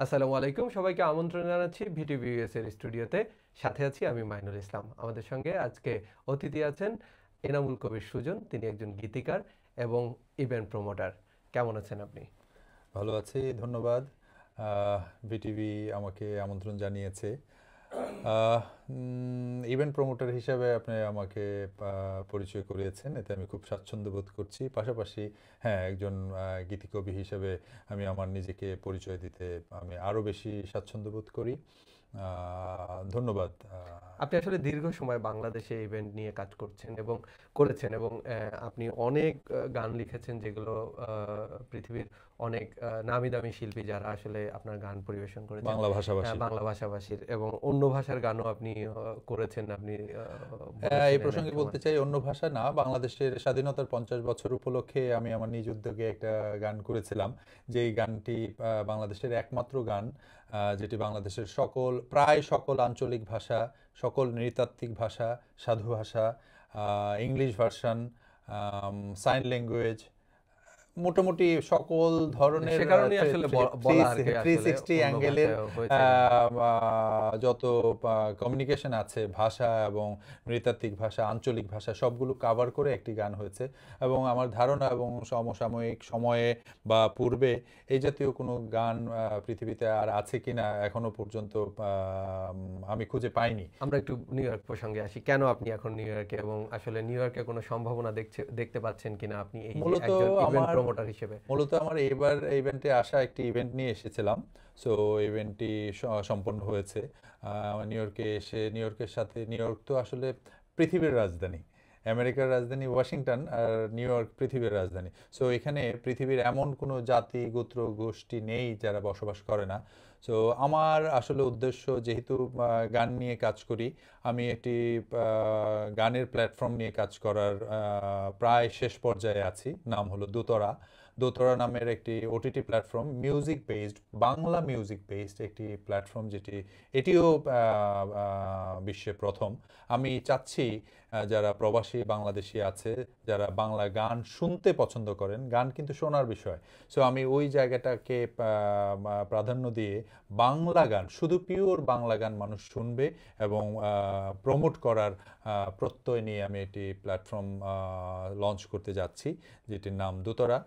আসসালামু আলাইকুম, সবাইকে আমন্ত্রণ জানাচ্ছি ভিটিভিএস এর স্টুডিওতে। সাথে আছি আমি মাইনুল ইসলাম। আমাদের সঙ্গে আজকে অতিথি আছেন এনামুল কবির সুজন। তিনি একজন গীতিকার এবং ইভেন্ট প্রমোটার। কেমন আছেন আপনি? ভালো আছি, ধন্যবাদ। আহ, বিটিভি আমাকে আমন্ত্রণ জানিয়েছে। ইভেন্ট প্রমোটার হিসাবে আপনি আমাকে পরিচয় করিয়েছেন, এতে আমি খুব স্বাচ্ছন্দ্য বোধ করছি। পাশাপাশি হ্যাঁ, একজন গীতিকবি হিসেবে আমি আমার নিজেকে পরিচয় দিতে আমি আরও বেশি স্বাচ্ছন্দ্য বোধ করি। ধন্যবাদ। আপনি আসলে দীর্ঘ সময় বাংলাদেশে ইভেন্ট নিয়ে কাজ করছেন এবং করেছেন এবং আপনি অনেক গান লিখেছেন, যেগুলো পৃথিবীর অনেক নামি দামি শিল্পী যারা আসলে আপনার গান পরিবেশন করেছেন, বাংলা ভাষাভাষী। বাংলা ভাষাভাষীর, এবং অন্য ভাষার গানও আপনি করেছেন। আপনি এই বলেছিলেন এক প্রসঙ্গে সময়। বলতে চাই, অন্য ভাষা না, বাংলাদেশের স্বাধীনতার 50 বছর উপলক্ষে আমি আমার নিজ উদ্যোগে একটা গান করেছিলাম। যেই গানটি বাংলাদেশের একমাত্র গান যেটি বাংলাদেশের প্রায় সকল আঞ্চলিক ভাষা, সকল নৃতাত্ত্বিক ভাষা, সাধু ভাষা, ইংলিশ ভার্সন, সাইন ল্যাঙ্গুয়েজ, মোটামুটি সকল ধরনের সে কারণেই আসলে বলা আর কি, থ্রি আসলে সিক্সটি অন্য অ্যাঙ্গেলের ভাষায় হয়েছে গানটি। যত কমিউনিকেশন আছে, ভাষা এবং নৃতাত্ত্বিক ভাষা, আঞ্চলিক ভাষা, সবগুলো কাভার করে একটি গান হয়েছে। এবং আমার ধারণা এবং সমসাময়িক সময়ে বা পূর্বে এই জাতীয় কোনো গান পৃথিবীতে আর আছে কিনা এখনো পর্যন্ত আমি খুঁজে পাইনি। আমরা একটু নিউ ইয়র্ক প্রসঙ্গে আসি। কেন আপনি এখন নিউ ইয়র্কে, এবং আসলে নিউ ইয়র্কে কোনো সম্ভাবনা দেখতে পাচ্ছেন কিনা আপনি এই যে মূলত একজন ইভেন্ট আমার প্রমোটার হিসেবে? মূলত আমার এবার ইভেন্টে আসা, একটি ইভেন্ট নিয়ে এসেছিলাম। সো ইভেন্টটি সম্পন্ন হয়েছে। নিউ ইয়র্কে এসে, নিউ ইয়র্ক তো আসলে পৃথিবীর রাজধানী। আমেরিকার রাজধানী ওয়াশিংটন, আর নিউ ইয়র্ক পৃথিবীর রাজধানী। সো এখানে পৃথিবীর এমন কোনো জাতি, গোত্র, গোষ্ঠী নেই যারা বসবাস করে না। সো আমার আসলে উদ্দেশ্য, যেহেতু গান নিয়ে কাজ করি, আমি একটি গানের প্ল্যাটফর্ম নিয়ে কাজ করার প্রায় শেষ পর্যায়ে আছি। নাম হলো দোতরা। দোতরা নামের একটি OTT platform, music based, Bangla music based একটি প্ল্যাটফর্ম, এটিও বিশ্বে প্রথম। আমি চাচ্ছি যারা প্রবাসী বাংলাদেশি আছে, যারা বাংলা গান শুনতে পছন্দ করেন, গান কিন্তু শোনার বিষয়। সো আমি ওই জায়গাটাকে প্রাধান্য দিয়ে বাংলা গান, শুধু পিওর বাংলা গান মানুষ শুনবে এবং প্রমোট করার প্রত্যয় নিয়ে আমি একটি প্ল্যাটফর্ম লঞ্চ করতে যাচ্ছি, যেটির নাম দোতরা।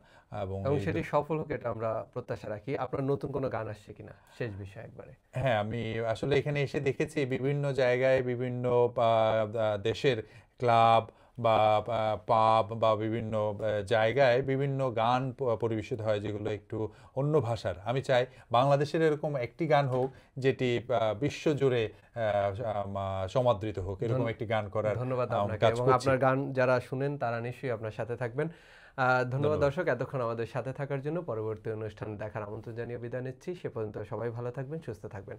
এবং এবং সেটি সফল হোক, এটা আমরা প্রত্যাশা রাখি। আপনার নতুন কোনো গান আসছে কিনা, শেষ বিষয় একবারে। হ্যাঁ, আমি আসলে এখানে এসে দেখেছি বিভিন্ন জায়গায়, বিভিন্ন দেশের ক্লাব বা পাব বা বিভিন্ন জায়গায় বিভিন্ন গান পরিবেশিত হয়, যেগুলো একটু অন্য ভাষার। আমি চাই বাংলাদেশের এরকম একটি গান হোক যেটি বিশ্বজুড়ে সমাদৃত হোক, এরকম একটি গান করার ধন্যবাদ আপনাকে, কাজ এবং করছি। আপনার গান যারা শুনেন তারা নিশ্চয়ই আপনার সাথে থাকবেন। ধন্যবাদ ধন্যবাদ। দর্শক, এতক্ষণ আমাদের সাথে থাকার জন্য। পরবর্তী অনুষ্ঠান দেখার আমন্ত্রণ জানিয়ে বিদায় নিচ্ছি। সে পর্যন্ত সবাই ভালো থাকবেন, সুস্থ থাকবেন।